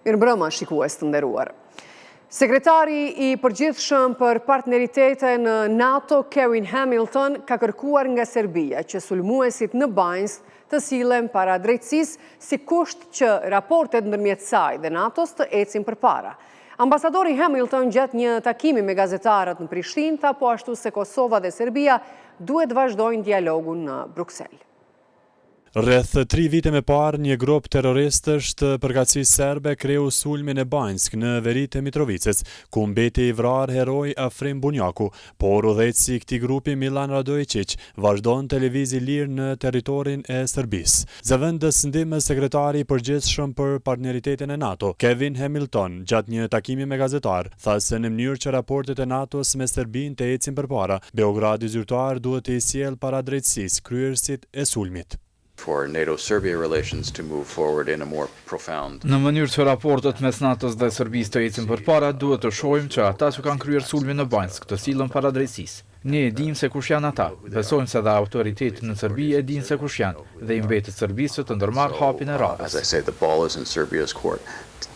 Mirëmbrëma, shikues të nderuar. Sekretari i përgjithshëm për partneritete në NATO, Kevin Hamilton, ka kërkuar nga Serbia që sulmuesit në Bajnës të sillen para drejtësisë si kusht që raportet ndërmjet saj dhe NATO-s të ecin përpara. Ambasadori Hamilton gjatë një takimi me gazetarët në Prishtinë tha po ashtu se Kosova dhe Serbia duhet vazhdojnë dialogun në Bruksel. Rreth 3 vite më parë, një grup terroristësh të përkatësisë serbe kreu sulmin e Banjsk në veri të Mitrovicës, ku mbeti i vrarë heroi Afrim Bunjaku, por udhëheqësi i këtij grupi Milan Radojičić vazhdon të lëvizë lirë në territorin e Serbisë. Zëvendës ndihmës sekretari i përgjithshëm për partneritetin e NATO, Kevin Hamilton, gjatë një takimi me gazetar, tha se në mënyrë që raportet e NATO-s me Serbinë të ecin përpara, Beogradi zyrtar duhet të i sjellë para drejtësisë kryerësit e sulmit. For NATO-Serbia relations to move forward in a more profound. Në mënyrë që raportet mes NATO-s dhe Serbisë të ecin përpara, duhet të shohim që ata që kanë kryer sulmin në Banjsk të sillen para drejtësisë. Ne e dimë se kush janë ata. Besojmë se dhe autoritetet në Serbi e dinë se kush janë dhe i mbetet Serbisë të ndërmarrë hapin e radhës. As I say, the ball is in Serbia's court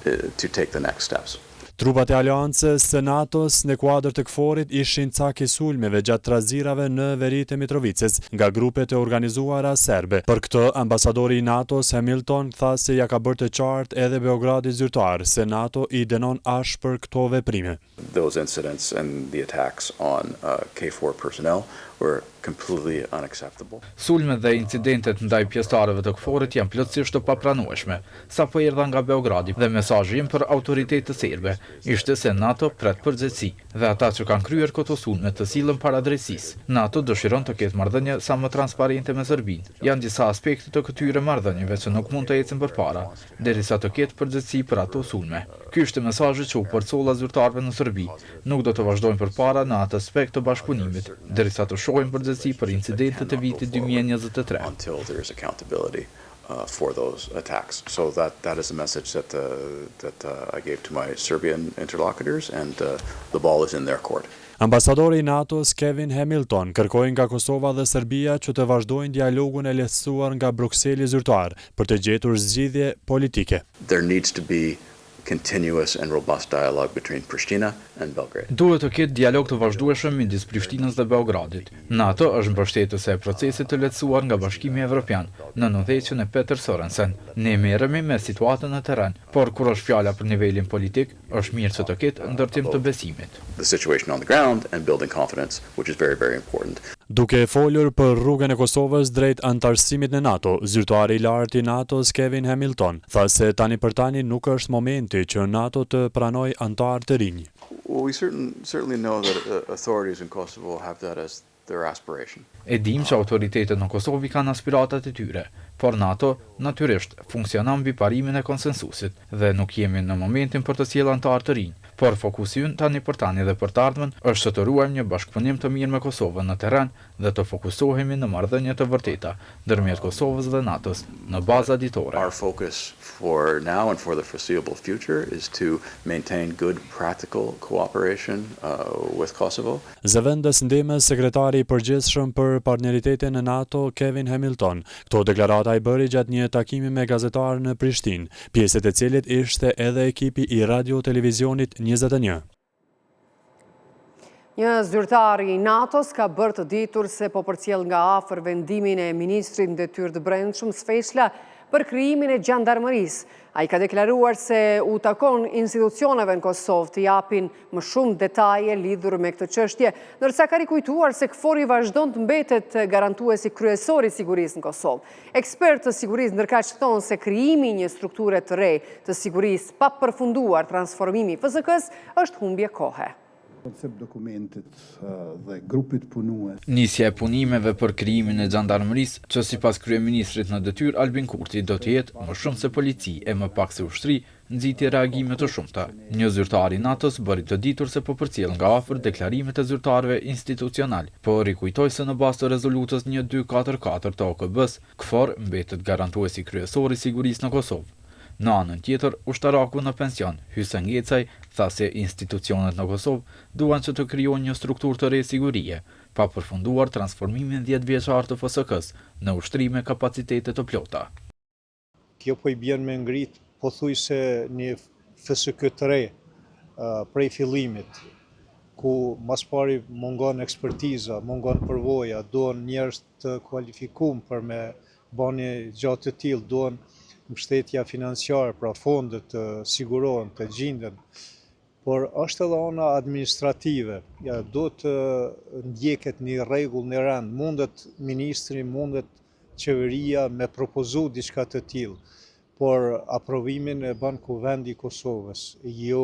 to take the next steps. Trupat e aleancës së NATO-s në kuadër të KFOR-it ishin cak i sulmeve gjatë trazirave në veri të Mitrovicës nga grupet e organizuara serbe. Për këtë, ambasadori i NATO-s Hamilton tha se ja ka bërë të qartë edhe Beogradit zyrtar se NATO i dënon ashpër këto veprime. Those incidents and the attacks on KFOR personnel were completely unacceptable. Sulmet dhe incidentet ndaj pjesëtarëve të KFOR-it janë plotësisht të papranueshme, sapo erdha nga Beogradi dhe mesazhi im për autoritetet serbe ishte se NATO pret përgjegjësi dhe ata që kanë kryer këto sulme të sillen para drejtësisë. NATO dëshiron të ketë marrëdhënie sa më transparente me Serbinë. Janë disa aspekte të këtyre marrëdhënieve që nuk mund të ecin përpara derisa të ketë përgjegjësi për ato sulme. Ky është mesazhi që u përcolla zyrtarëve në Serbi. Nuk do të vazhdojmë përpara në atë aspekt të bashkëpunimit derisa të shohim përgjegjësi për incidentet e vitit 2023. Until there is accountability for those attacks. So that is a message that I gave to my Serbian interlocutors, and the ball is in their court. Ambasadori i NATO-s Kevin Hamilton kërkoi nga Kosova dhe Serbia që të vazhdojnë dialogun e lehtësuar nga Brukseli zyrtar për të gjetur zgjidhje politike. There needs to be continuous and robust dialogue between Pristina and Belgrade. Duhet të ketë dialog të vazhdueshëm midis Prishtinës dhe Beogradit. NATO është mbështetëse e procesit të lehtësuar nga Bashkimi Evropian në udhëheqjen e Peter Sorensen. Ne merremi me situatën në terren, por kur është fjala për nivelin politik, është mirë që të ketë ndërtim të besimit. The situation on the ground and building confidence, which is very, very important. Duke folur për rrugën e Kosovës drejt antarësimit në NATO, zyrtari i lartë i NATO-s Kevin Hamilton tha se tani për tani nuk është momenti që NATO të pranojë antar të rinj. Well, we certainly know that authorities in Kosovo have that as their aspiration. E dim që autoritetet në Kosovë kanë aspiratat e tyre, por NATO natyrisht funksionon mbi parimin e konsensusit dhe nuk jemi në momentin për të sjellë antar të rinj. Por fokusi ynë tani për tani dhe për të ardhmen është që të ruajmë një bashkëpunim të mirë me Kosovën në terren dhe të fokusohemi në marrëdhënie të vërteta ndërmjet Kosovës dhe NATO-s në baza ditore. Our focus for now and for the foreseeable future is to maintain good practical cooperation with Kosovo. Zëvendës ndihmës sekretari i përgjithshëm për partneritetin në NATO Kevin Hamilton. Këto deklarata i bëri gjatë një takimi me gazetarë në Prishtinë, pjesë e cilit ishte edhe ekipi i radio-televizionit 21. Një zyrtar i NATO-s ka bërë të ditur se po përcjell nga afër vendimin e ministrit mbretërisë të brendshëm Sfeshla për krijimin e gjandarmerisë. Ai ka deklaruar se u takon institucioneve në Kosovë të japin më shumë detaje lidhur me këtë çështje, ndërsa ka rikujtuar se KFOR-i vazhdon të mbetet garantuesi kryesor i sigurisë në Kosovë. Ekspertë të sigurisë ndërkaq thonë se krijimi i një strukture të re të sigurisë pa përfunduar transformimi i FSK-s është humbje kohe. Koncept dokumentit dhe grupit punues. Nisja e punimeve për krijimin e gjandarmerisë, që sipas kryeministrit në detyrë Albin Kurti do të jetë më shumë se polici e më pak se ushtri, nxiti reagime të shumta. Një zyrtar i NATO-s bëri të ditur se po përcjell nga afër deklarimet e zyrtarëve institucional, por rikujtoi se në bazë të rezolutës 1244 të OKB-s, KFOR mbetet garantuesi kryesor i sigurisë në Kosovë. Në anën tjetër, ushtaraku në pension, Hysen Ngecaj, tha se institucionet në Kosovë duan që të krijojnë një strukturë të re sigurie, pa përfunduar transformimin 10 vjeçar të FSK-s në ushtri me kapacitete të plota. Kjo po i bjen me ngrit pothuajse një FSK 3 prej fillimit, ku mas pari mungon ekspertiza, mungon përvoja, duhen njerëz të kualifikuar për me bani gjatë të tillë, duhen mbështetja financiare, pra fondet të sigurohen, të gjinden, por është edhe ana administrative, do të ndjeket një rregull, një rend, mundet ministri, mundet qeveria me propozu diçka të tillë, por aprovimin e bën Kuvendi i Kosovës, jo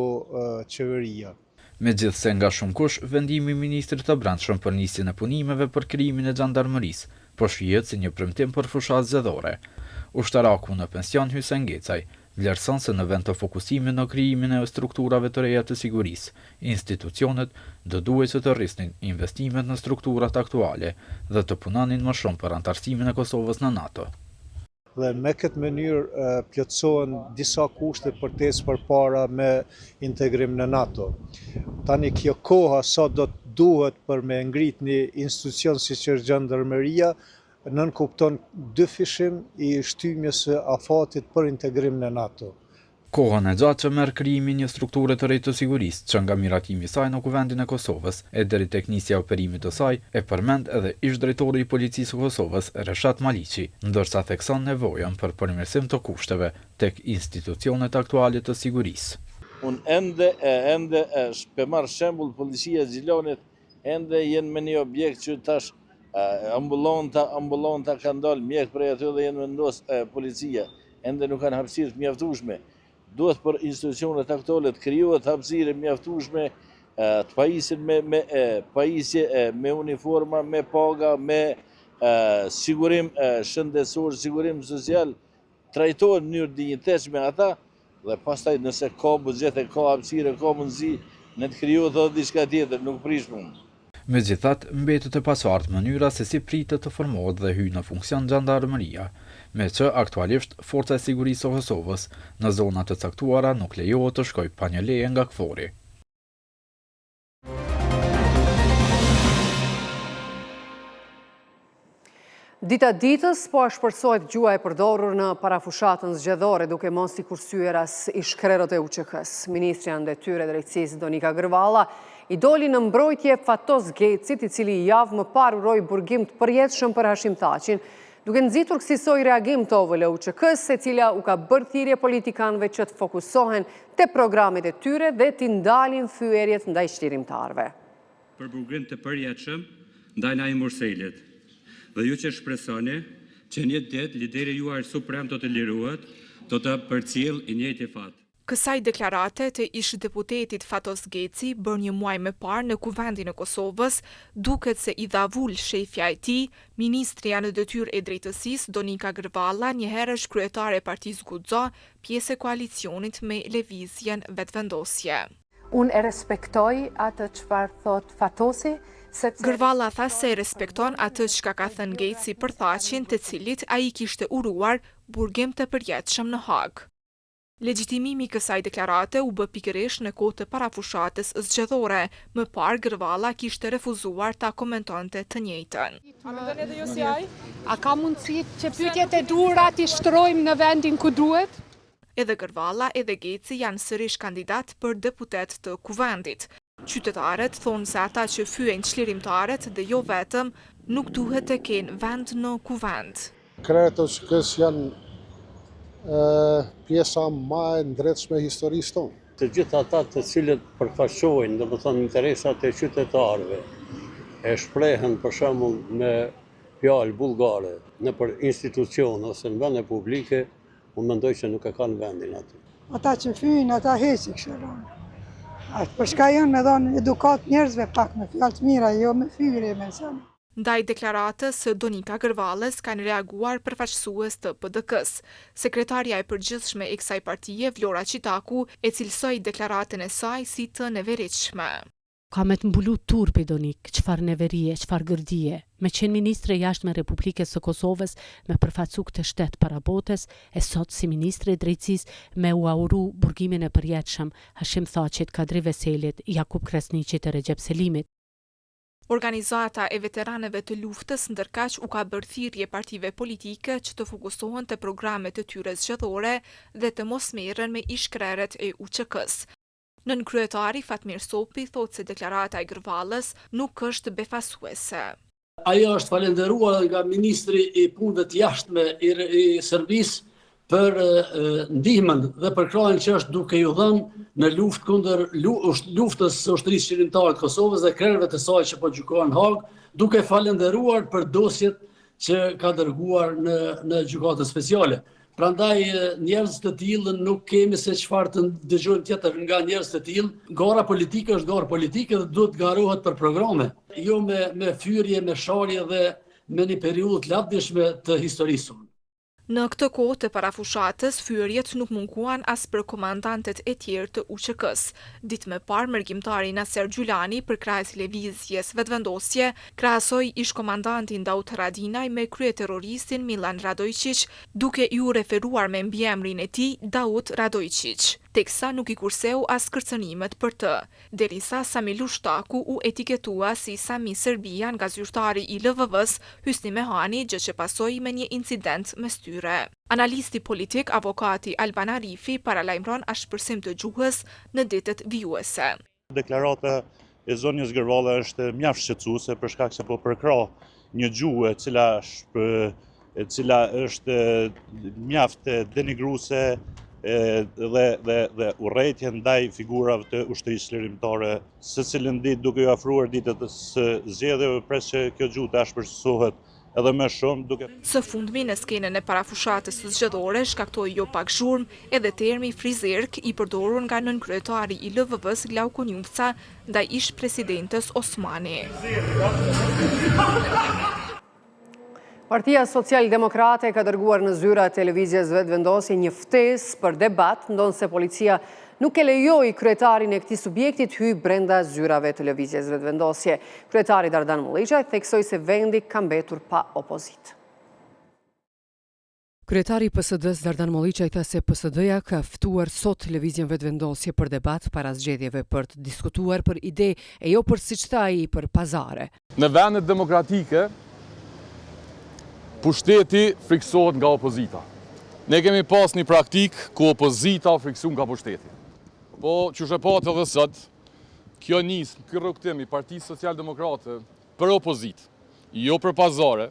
qeveria. Megjithse nga shumë kush, vendimi i ministrit të brendshëm për nisjen e punimeve për krijimin e xhandarmerisë po shihet si një premtim për fushat zgjedhore. Ushtaraku në pension Hysen Gecaj vlerëson se në vend të fokusimit në krijimin e strukturave të reja të sigurisë, institucionet do duhet të rrisnin investimet në strukturat aktuale dhe të punonin më shumë për antarësimin e Kosovës në NATO. Dhe me këtë mënyrë plotësohen disa kushte për të ecë përpara me integrim në NATO. Tani kjo koha sa do të duhet për me ngrit një institucion si që është Gjandarmeria, nënkupton dyfishim i shtymjes së afatit për integrim në NATO. Kohën e gjatë që merr krijimi një strukture të re të sigurisë, që nga miratimi i saj në Kuvendin e Kosovës e deri tek nisja e operimit të saj, e përmend edhe ish-drejtori i Policisë së Kosovës, Reshat Maliqi, ndërsa thekson nevojën për përmirësim të kushteve tek institucionet aktuale të sigurisë. Unë ende për marrë shembull policia e Xhilanit, ende jenë me një objekt që tash ambulanta ka ndalë mjek prej aty dhe jenë vendosë policia, ende nuk kanë hapësirë të mjaftueshme. Duhet për institucionet aktuale të krijohet hapësirë mjaftueshme, të pajisin me pajisje, me uniforma, me paga, me sigurim shëndetësor, sigurim social, trajtohen në mënyrë dinjitetshme ata, dhe pastaj nëse ka buxhet, ka hapësirë, ka mundësi, ne të krijohet edhe diçka tjetër, nuk prish punë. Megjithatë, mbetet e pasardhë mënyra se si pritet të formohet dhe hyjë në funksion Gjandarmeria, me që aktualisht Forca e Sigurisë së Kosovës në zona të caktuara nuk lejohet të shkojë pa një leje nga KFOR-i. Dita ditës po shpërsohet gjua e përdorur në parafushatën zgjedhore duke mos i kursyer as ish-krerët e UÇK-s. Ministri i Detyre Drejtësisë Donika Gërvalla i doli në mbrojtje Fatos Gecit, i cili javë më parë uroi burgim të përjetshëm për Hashim Thaçin, duke nxitur kësaj reagim të OVL UÇK-s, e cila u ka bërë thirrje politikanëve që të fokusohen te programet e tyre dhe t'i ndalin thyerjet ndaj çlirimtarëve. Për burgim të përjetshëm ndaj Naim Murselit. Dhe ju që shpresoni që një ditë lideri juaj suprem do të lirohet, do të përcjell i njëjti fat. Kësaj deklarate të ish-deputetit Fatos Geci bërë një muaj më parë në Kuvendin e Kosovës, duket se i dha vull shefja e tij, Ministria në Detyrë e Drejtësisë Donika Gërvalla, njëherësh kryetare e Partisë Guxo, pjesë e koalicionit me Lëvizjen Vetëvendosje. Unë e respektoj atë çfarë thot Fatosi, Gërvalla tha se respekton atë çka ka thënë Geci për Thaçin, të cilit ai kishte uruar burgim të përjetshëm në Hag. Legjitimimi i kësaj deklarate u bë pikërisht në kohë të parafushatës zgjedhore. Më parë Gërvalla kishte refuzuar ta komentonte të njëjtën. A mendon edhe ju si ai? A ka mundësi që pyetjet e duhura t'i shtrojmë në vendin ku duhet? Edhe Gërvalla edhe Geci janë sërish kandidat për deputet të Kuvendit. Qytetarët thonë se ata që fyejnë çlirimtarët dhe jo vetëm nuk duhet të kenë vend në Kuvend. Krerët e UÇK-s janë pjesa më e ndritshme e historisë tonë. Të gjithë ata të cilët përfaqësojnë, domethënë interesat e qytetarëve, e shprehen për shembull me fjalë bullgare nëpër institucione ose në vende publike, unë mendoj që nuk e kanë vendin aty. Ata që fyjnë, ata heqin kështu. Për shka janë me dhënë edukat njerëzve pak me fjalë të mira, jo me fyerje me sënë. Ndaj deklaratës së Donika Gërvallës kanë reaguar përfaqësues të PDK-s. Sekretarja e përgjithshme e kësaj partie, Vlora Qitaku, e cilësoi deklaratën e saj si të neveritshme. Ka me të mbulu turpi Donik, qfar neverie, qfar gërdije, me qenë ministre jashtme Republikës së Kosovës, me përfacu këtë shtet para botës, e sot si ministre e drejtësisë me u auru burgimin e përjetshëm Hashim Thaçit, Kadri Veselit, Jakub Kresniqit e Recep Selimit. Organizata e veteranëve të luftës ndërkaq u ka bërë thirrje partive politike që të fokusohen te programet e tyre zgjedhore dhe të mos merren me ish-krerët e UÇK-s. Nënkryetari Fatmir Sopi thotë se deklarata e Gërvallës nuk është befasuese. Ajo është falenderuar nga ministri i punëve të jashtme i Serbisë për ndihmën dhe për krahjen që është duke ju dhënë në luftë kundër luftës së ushtrisë qeveritare të Kosovës dhe krerëve të saj që po gjykohen në Hag, duke falenderuar për dosjet që ka dërguar në gjykatën speciale. Prandaj njerëz të tillë nuk kemi se çfarë të dëgjojmë tjetër nga njerëz të tillë. Gara politike është garë politike dhe duhet garohet për programe, jo me fyrje, me sharje dhe me një periudhë të lavdishme të historisë. Në këtë kohë të parafushatës, fyerjet nuk munguan as për komandantet e tjerë të UÇK-s. Ditë më parë, mërgjimtari Naser Gjulani për krah televizjes Vetvendosje krahasoi ish-komandantin Daud Haradinaj me kryeterroristin Milan Radojčić, duke ju referuar me mbiemrin e tij Daud Radojčić, teksa nuk i kurseu as kërcënimet për të, derisa Sami Lushtaku u etiketua si Sami Serbia nga zyrtari i LVV-s Hysni Mehani, gjë që pasoi me një incident mes tyre. Analisti politik, avokati Alban Arifi paralajmëron ashpërsim të gjuhës në ditët vijuese. Deklarata e zonjës Gërvalla është mjaft shqetësuese për shkak se po përkrah një gjuhë e cila është mjaft denigruese dhe urrëtie ndaj figurave të ushtrisë lirimtare. Secilën ditë duke ju afruar ditët së zgjedhjeve, pres që kjo gjuhë të ashpërsohet edhe më shumë. Së fundmi në skenën e parafushatës së zgjedhore shkaktoi jo pak zhurmë edhe termi frizerk i përdorur nga nënkryetari i LVV-s Glauko Njufca ndaj ish-presidentes Osmani. Partia Social-Demokrate ka dërguar në zyra televizjes Vetvendosje një ftesë për debat, ndonse policia nuk e lejoi kryetarin e këtij subjektit hyj brenda zyrave televizjes Vetvendosje. Kryetari Dardan Molliçaj theksoi se vendi ka mbetur pa opozitë. Kryetari i PSD-s Dardan Molliçaj tha se PSD-ja ka ftuar sot televizjen Vetvendosje për debat para zgjedhjeve për të diskutuar për ide e jo për siç tha ai për pazare. Në vendet demokratike pushteti friksohet nga opozita. Ne kemi pas një praktik ku opozita frikson nga pushteti. Po, që shëpat edhe sot, kjo nis në kërë rrugtim i Partisë Social-Demokrate për opozit, jo për pazare,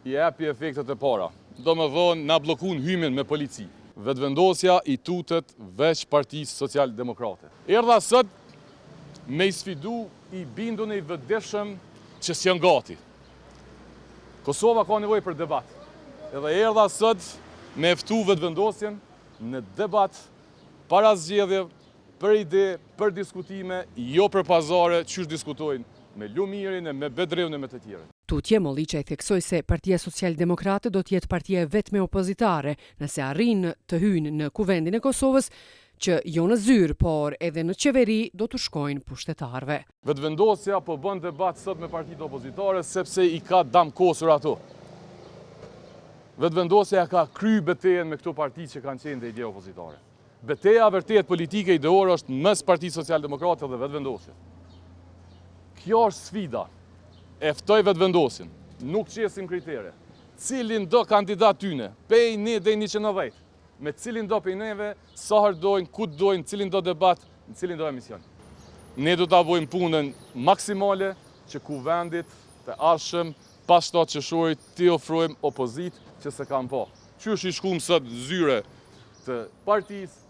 i epi efektet e para. Do më dhonë, na blokun hymin me polici. Vetvendosja i tutet veç Partisë Social-Demokrate. Erdha sot me i sfidu i bindun e i vëdeshëm që s'janë gati. Kosova ka nevojë për debat. Edhe erdha sot me ftu Vetvendosjen në debat para zgjedhjeve, për ide, për diskutime, jo për pazare, qysh diskutojnë me Lumirin, me Bedrevën e me të tjerë. Tutje Molliçaj theksoi se Partia Social-Demokrate do të jetë partia e vetme opozitare nëse arrin të hyjnë në kuvendin e Kosovës, që jo në zyrë, por edhe në qeveri do të shkojnë pushtetarve. Vetvendosja po bën debat sot me partitë opozitare sepse i ka damkosur ato. Vetvendosja ka kry betejën me këto partitë që kanë qenë dhe ide opozitare. Beteja vërtet politike ideore është mes Partisë Social-Demokrate dhe Vetvendosje. Kjo është sfida. E ftoj Vetvendosjen. Nuk qesim kritere. Cilin do kandidat tyne, pej një dhe 190. Me cilin do për neve, sa herë dojnë, ku dojnë, cilin do debat, në cilin do emision. Ne do të avojmë punën maksimale që kuvendit të arshëm, pas shtatë qëshorit, të ofrojmë opozit që se kam po. Qysh i shkumë sot zyre të partisë,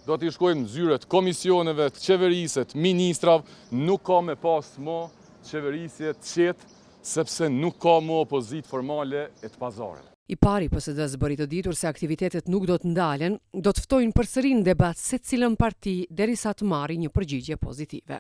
do t'i shkojmë zyre të komisioneve, të qeveriset, ministrav, nuk ka me pas mo qeverisje të qetë, sepse nuk ka mo opozit formale e të pazare. I pari PSD-s bëri të ditur se aktivitetet nuk do të ndalen, do të ftojnë përsëri në debat secilën parti derisa të marrë një përgjigje pozitive.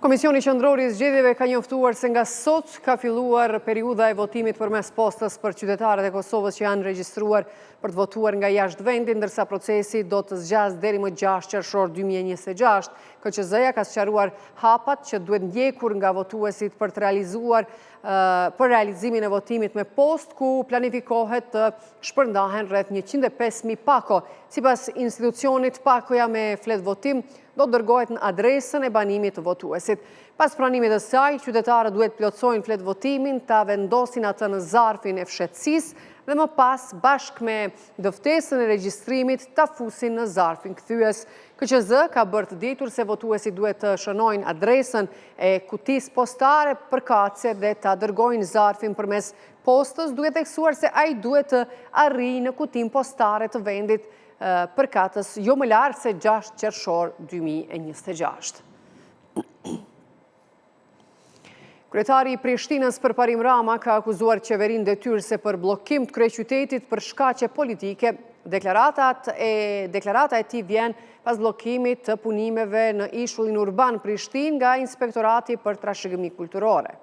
Komisioni Qendror i Zgjedhjeve ka njoftuar se nga sot ka filluar periudha e votimit përmes postës për qytetarët e Kosovës që janë regjistruar për të votuar nga jashtë vendit, ndërsa procesi do të zgjasë deri më 6 qershor 2026. KQZ-ja ka sqaruar hapat që duhet ndjekur nga votuesit për të realizuar për realizimin e votimit me post, ku planifikohet të shpërndahen rreth 105.000 pako. Sipas institucionit, pakoja me flet votim do të dërgohet në adresën e banimit të votuesit. Pas pranimit të saj, qytetarët duhet plotësojnë flet votimin, ta vendosin atë në zarfin e fshehtësisë dhe më pas bashkë me dëftesën e regjistrimit ta fusin në zarfin kthyes. KQZ ka bërë të ditur se votuesit duhet të shënojnë adresën e kutisë postare përkatëse dhe ta dërgojnë zarfin përmes postës, duhet teksuar se ai duhet të arrijë në kutinë postare të vendit përkatës jo më larg se 6 qershor 2026. Kryetari i Prishtinës Përparim Rama ka akuzuar qeverinë detyrëse për bllokim të kryeqytetit për shkaqe politike. Deklarata e tij vjen pas bllokimit të punimeve në ishullin urban Prishtinë nga Inspektorati për Trashëgimi Kulturore.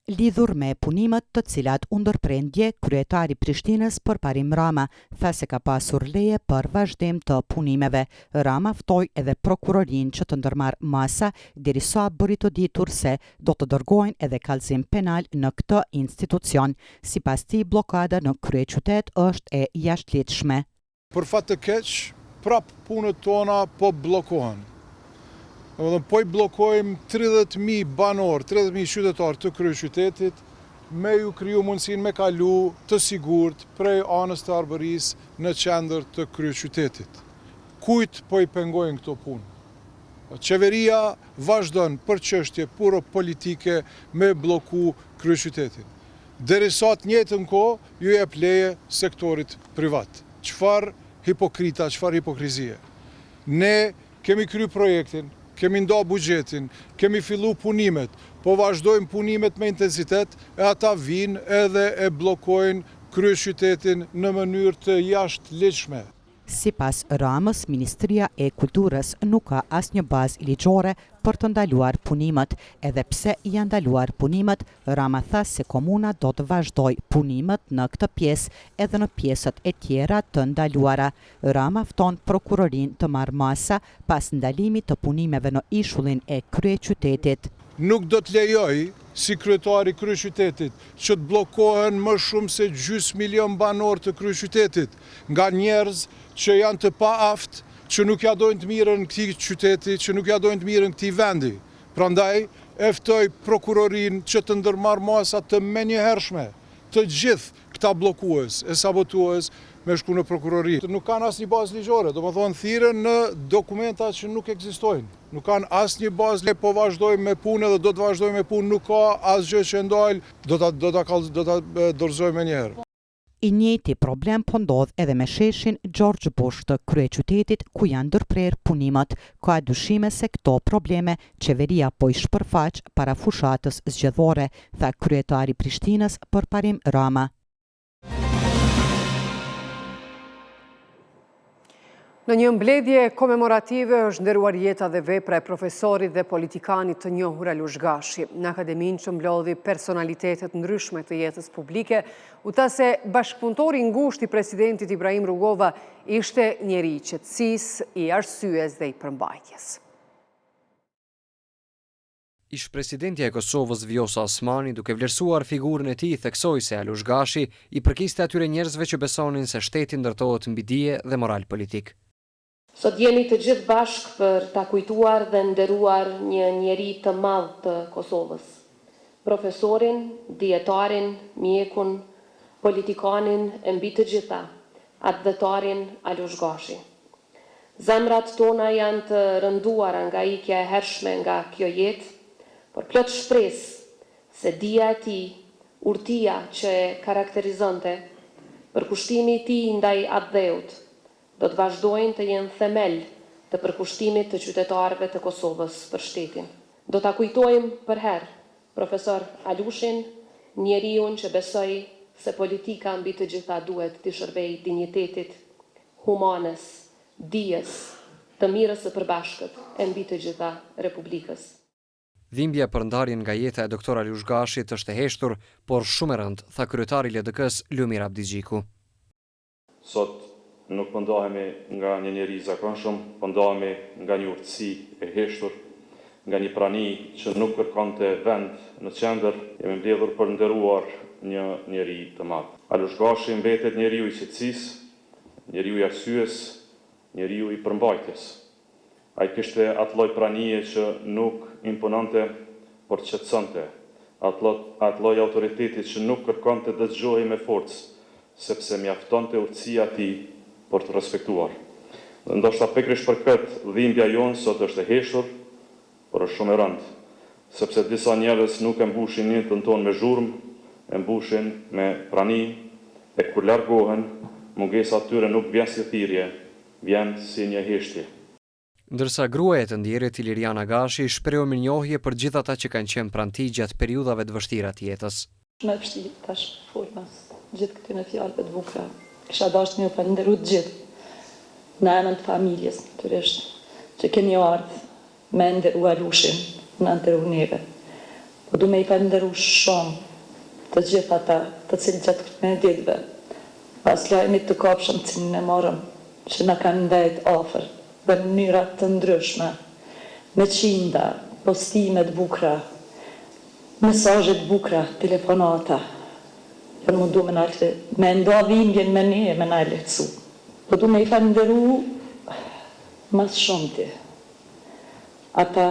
Lidhur me punimet të cilat u ndërprendje, kryetari Prishtinës Përparim Rama tha se ka pasur leje për vazhdim të punimeve. Rama ftoi edhe prokurorinë që të ndërmarrë masa, derisa bëri të ditur se do të dërgojnë edhe kallëzim penal në këtë institucion. Sipas tij, bllokada në kryeqytet është e jashtëligjshme. Për fat të keq, prap punët tona po bllokohen. Po i blokojmë 30.000 banor, 30.000 qytetar të kryeqytetit, me ju kriju mundësinë me kalu të sigurt prej anës të Arbërisë në qendër të kryeqytetit. Kujt po i pengojnë këto punë? Qeveria vazhdon për çështje puro politike me bloku kryeqytetin. Derisa të njëjtën kohë ju jep leje sektorit privat. Çfarë hipokrita, çfarë hipokrizie. Ne kemi kryer projektin, kemi nda buxhetin, kemi fillu punimet, po vazhdojmë punimet me intensitet e ata vinë edhe e blokojnë kryeqytetin në mënyrë të jashtëligjshme. Sipas Ramës, Ministria e Kulturës nuk ka asnjë bazë ligjore për të ndaluar punimet. Edhe pse janë ndaluar punimet, Rama tha se komuna do të vazhdojë punimet në këtë pjesë edhe në pjesët e tjera të ndaluara. Rama fton prokurorinë të marrë masa pas ndalimit të punimeve në ishullin e kryeqytetit. Nuk do të lejoj, si kryetari kryeqytetit, që të bllokohen më shumë se gjys milion banor të kryeqytetit, nga njerëz që janë të paaft, që nuk ja dojnë të mirën këtij qyteti, që nuk ja dojnë të mirën këtij vendi. Prandaj, e ftoj prokurorinë që të ndërmarrë masa të menjëhershme të gjithë këta bllokues e sabotues me shku në prokurori. Nuk kanë asnjë bazë ligjore, domethënë thirrën në dokumenta që nuk ekzistojnë. Nuk kanë asnjë bazë, po vazhdojmë me punë dhe do të vazhdojmë me punë, nuk ka asgjë që ndal, do ta dorëzojmë më një herë. I njëjti problem po ndodh edhe me sheshin George Bush të kryeqytetit, ku janë ndërprer punimet. Ka dyshime se këto probleme qeveria po i shpërfaq para fushatës zgjedhore, tha kryetari Prishtinës Përparim Rama. Në një mbledhje komemorative është nderuar jeta dhe vepra e profesorit dhe politikanit të njohur Alush Gashi. Në akademinë që mblodhi personalitetet ndryshme të jetës publike, u tha se bashkëpunëtori i ngushtë i presidentit Ibrahim Rugova ishte njeri i qetësisë, i arsyes dhe i përmbajtjes. Ish-presidentja e Kosovës Vjosa Osmani, duke vlerësuar figurën e tij, theksoi se Alush Gashi i përkiste atyre njerëzve që besonin se shteti ndërtohet mbi dije dhe moral politik. Sot jemi të gjithë bashkë për ta kujtuar dhe nderuar një njeri të madh të Kosovës. Profesorin, dietarin, mjekun, politikanin e mbi të gjitha, atdhetarin Alush Gashi. Zemrat tona janë të rënduara nga ikja e hershme nga kjo jetë, por plot shpresë se dija e tij, urtia që e karakterizonte, përkushtimi i tij ndaj atdheut, do të vazhdojnë të jenë themel të përkushtimit të qytetarëve të Kosovës për shtetin. Do ta kujtojmë për herë profesor Alushin, njeriun që besoi se politika mbi të gjitha duhet të shërbejë dinjitetit, humanes, dijes, të mirës së përbashkët e mbi të gjitha Republikës. Dhimbja për ndarjen nga jeta e doktor Alush Gashit është e heshtur, por shumë e rëndë, tha kryetari LDK-s Lumir Abdigjiku. Sot nuk pëndohemi nga një njeri zakonshëm, pëndohemi nga një urtësi e heshtur, nga një prani që nuk kërkonte vend në qendër, jemi mbledhur për nderuar një njeri të madh. Aliosh Gashi mbetet njeriu i qetësisë, njeriu i arsyes, njeriu i përmbajtjes. Ai kishte atë lloj pranie që nuk impononte, por qetësonte, atë lloj autoriteti që nuk kërkonte të dëgjohej me forcë, sepse mjaftonte urtësia e tij për të respektuar. Dhe ndoshta pikërisht për këtë dhimbja jonë sot është e heshtur, por është shumë e rëndë, sepse disa njerëz nuk e mbushin jetën tonë me zhurmë, e mbushin me prani, e kur largohen, mungesa tyre nuk vjen si thirrje, vjen si një heshtje. Ndërsa gruaja e të ndjerit Iliriana Gashi shpreu mirënjohje për gjithë ata që kanë qenë pranë tij gjatë periudhave të vështira të jetës. Më vështirë tash folmas gjithë këtyre fjalëve të bukura. Kisha dashur të ju falenderoj të gjithë në emër të familjes, natyrisht, që keni ardhur me nderu Alushin në nderu neve. Po du me i falenderoj shumë të gjithë ata të cilët gjatë këtyre ditëve pas lajmit të kopshëm që ne morëm, që na kanë ndajt afër dhe në mënyrat të ndryshme, me qinda, postimet bukra, mesazhet bukra, telefonata, që në mundu me nda dhimbjen me ne, me na lehtësu. Po du me i falenderu mas shumëti, ata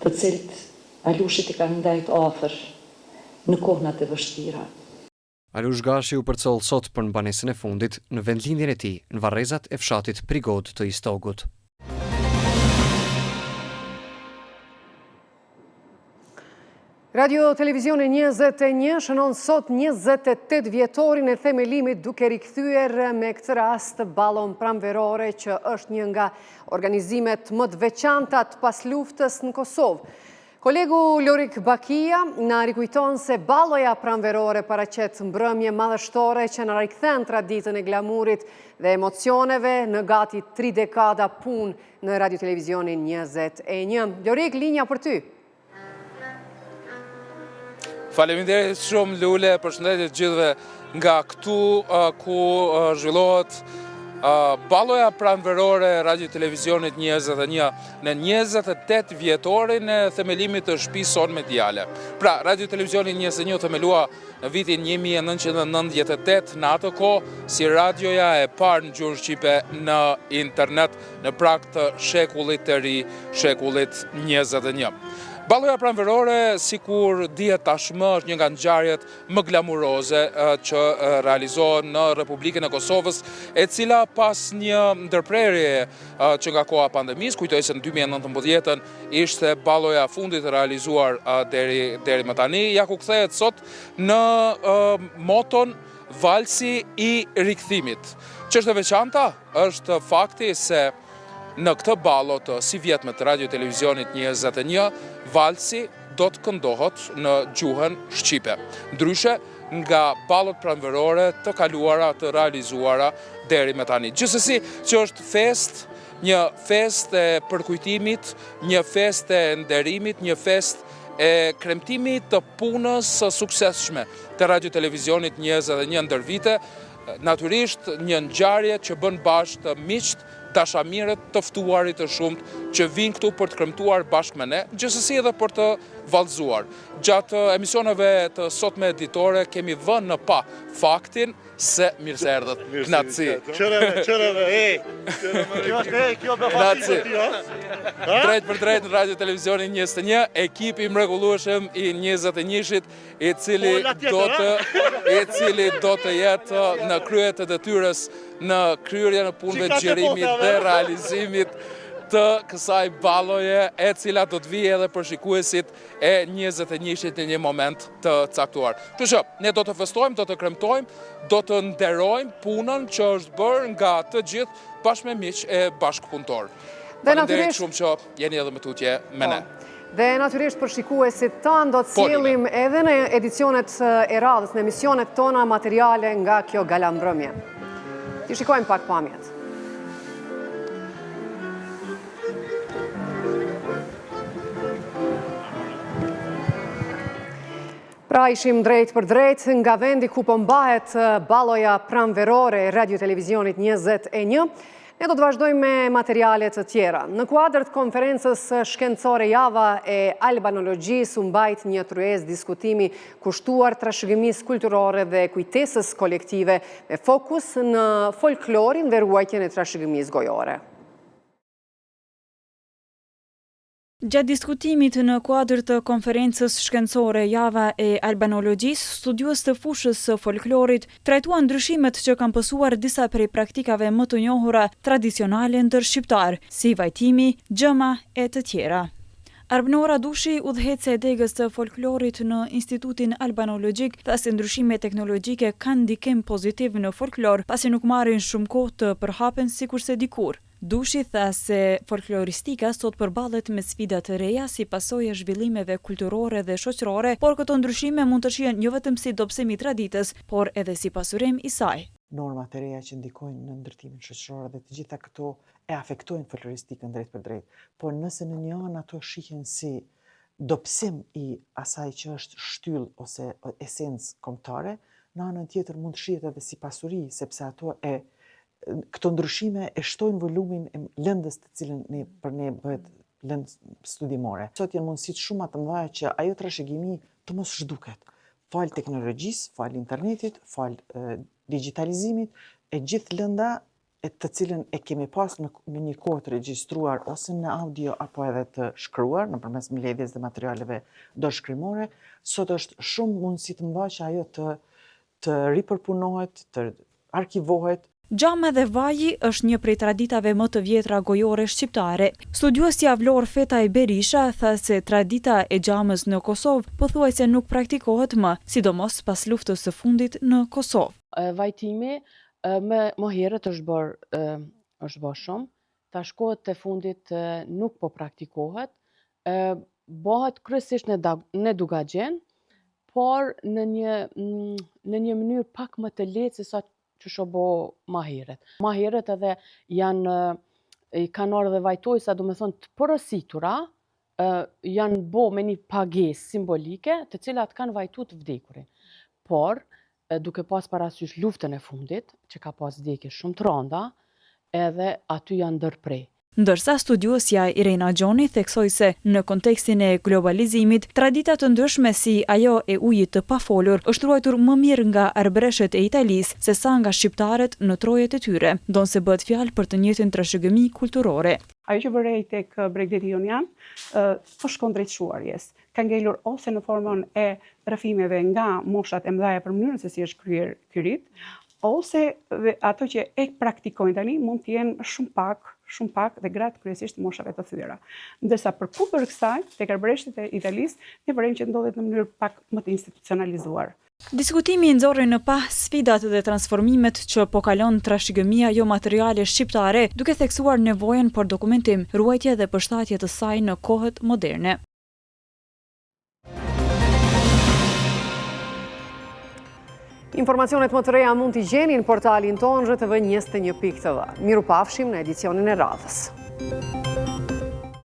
të cilët Alushit i kanë ndajt afër në kohënat e vështira. Aliosh Gashi u përcoll sot për në banesën e fundit në vendlindjen e tij në varrezat e fshatit Prigod të Istogut. Radio Televizioni 21 shënon sot 28 vjetorin e themelimit duke rikthyer me këtë rast ballon pranverore që është një nga organizimet më të veçanta pas luftës në Kosovë. Kolegu Lorik Bakia na rikujton se balloja pranverore paraqet mbrëmje madhështore që na rikthen traditën e glamurit dhe emocioneve në gati 3 dekada punë në Radio Televizionin 21. Lorik, linja për ty. Faleminderit shumë Lule, përshëndetje të gjithëve nga këtu ku zhvillohet balloja pranverore Radio Televizionit 21 në 28 vjetorin e themelimit të shtëpisë sonë mediale. Pra, Radio Televizionit 21 themelua në vitin 1998 në atë kohë si radioja e parë në gjuhën shqipe në internet në prag të shekullit të ri, shekullit 21. Balloja pranverore, sikur dihet tashmë, është një nga ngjarjet më glamuroze që realizohen në Republikën e Kosovës, e cila pas një ndërprerje që nga koha pandemisë, kujtoj se në 2019 ishte balloja fundit realizuar deri më tani, ja ku kthehet sot në moton valsi i rikthimit. Ç'është e veçanta është fakti se në këtë ballo të si vjetme të Radio Televizionit 21, valsi do të këndohet në gjuhën shqipe. Ndryshe nga ballot pranverore të kaluara, të realizuara deri më tani. Gjithsesi që është fest, një fest e përkujtimit, një fest e nderimit, një fest e kremtimit të punës së suksesshme të Radio Televizionit 21 ndër vite, natyrisht një ngjarje që bën bashkë të miqt, dashamirët të ftuarit të shumt që vinë këtu për të kremtuar bashkë me ne, gjithsesi edhe për të vallëzuar. Gjatë emisioneve të sotme editore kemi vënë në pa faktin se mirë se erdhët. Knatësi. Qërëve, kjo me faktin të Drejt për drejt në Radio Televizionin 21, ekipi mrekullueshëm i 21-shit, i cili do të jetë në krye të detyrës në kryerjen e punëve të xhirimit dhe realizimit të kësaj balloje, e cila do të vijë edhe për shikuesit e 21-shit në një moment të caktuar. Kështu që, ne do të festojmë, do të kremtojmë, do të nderojmë punën që është bërë nga të gjithë bashkë me miq e bashkëpunëtor. Faleminderit shumë që jeni edhe më tutje me ne. Dhe natyrisht për shikuesit tanë do të sjellim edhe në edicionet e radhës, në emisionet tona materiale nga kjo gala mbrëmje. Ti shikojmë pak pamjet. Pra ishim drejt për drejt nga vendi ku po mbahet balloja pranverore e Radio Televizionit 21. Ne do të vazhdojmë me materialet të tjera. Në kuadër të konferencës shkencore Java e Albanologjisë u mbajt një tryezë diskutimi kushtuar trashëgimisë kulturore dhe kujtesës kolektive me fokus në folklorin dhe ruajtjen e trashëgimisë gojore. Gjatë diskutimit në kuadër të konferencës shkencore Java e Albanologjisë, studiues të fushës së folklorit trajtuan ndryshimet që kanë pësuar disa prej praktikave më të njohura tradicionale ndër shqiptar, si vajtimi, gjëma e të tjera. Arbnora Dushi, udhëhecë e degës të folklorit në Institutin Albanologjik, tha se ndryshimet teknologjike kanë ndikim pozitiv në folklor, pasi nuk marrin shumë kohë të përhapen sikurse dikur. Dushi tha se folkloristika sot përballet me sfida të reja si pasojë e zhvillimeve kulturore dhe shoqërore, por këto ndryshime mund të shihen jo vetëm si dobësim i traditës, por edhe si pasurim i saj. Normat e reja që ndikojnë në ndërtimin shoqëror dhe të gjitha këto e afektojnë folkloristikën drejt për drejt. Por nëse në një anë ato shihen si dobësim i asaj që është shtyllë ose esencë kombëtare, në anën tjetër mund shihet edhe si pasuri, sepse ato këto ndryshime e shtojnë volumin e lëndës të cilën për ne bëhet lëndë studimore. Sot janë mundësitë shumë të mëdha që ajo trashëgimi të mos zhduket. Fal teknologjisë, fal internetit, fal digitalizimit, e gjithë lënda të cilën e kemi pas në një kohë të regjistruar ose në audio apo edhe të shkruar nëpërmes mbledhjes dhe materialeve dorëshkrimore, sot është shumë mundësi të mëdha që ajo të ripërpunohet, të arkivohet. Gjama dhe vaji është një prej traditave më të vjetra gojore shqiptare. Studiuesja Vlorë Fetaj Berisha tha se tradita e gjamës në Kosovë pothuajse nuk praktikohet më, sidomos pas luftës së fundit në Kosovë. Vajtimi më herët është bërë shumë, tash kohët e fundit nuk po praktikohet, bëhet kryesisht në Dugaxhen, por në një mënyrë pak më të lehtë se sa që shobo ma heret. Ma heret edhe kanë orë dhe vajtojsa, do me thonë të përësitura, janë bo me një pagesë simbolike, të cilat kanë vajtu të vdekurin. Por, duke pas parasysh luftën e fundit, që ka pas vdekje shumë të rënda, edhe aty janë ndërprej. Ndërsa studiuesja Irena Gjoni theksoi se në kontekstin e globalizimit, tradita të ndryshme si ajo e ujit të pafolur është ruajtur më mirë nga arbreshet e Italisë se sa nga shqiptarët në trojet e tyre, ndonse bëhet fjalë për të njëjtën trashëgimi kulturore. Ajo që bërej tek Bregdeti Jonian po shkon drejt shuarjes. Ka ngelur ose në formën e rrëfimeve nga moshat e mëdha për mënyrën se si është kryer ky rit, ose ato që e praktikojnë tani mund të jenë shumë pak dhe gratë kryesisht moshave të thyera. Ndërsa përkundër kësaj, tek arbëreshtet e Italisë, ne vërejmë që ndodhet në mënyrë pak më të institucionalizuar. Diskutimi nxorri në pa sfidat dhe transformimet që po kalon trashëgimia jo materiale shqiptare, duke theksuar nevojën për dokumentim, ruajtje dhe përshtatje të saj në kohët moderne. Informacionet më të reja mund t'i gjeni në portalin tonë rtv21.tv. Miru pafshim në edicionin e radhës.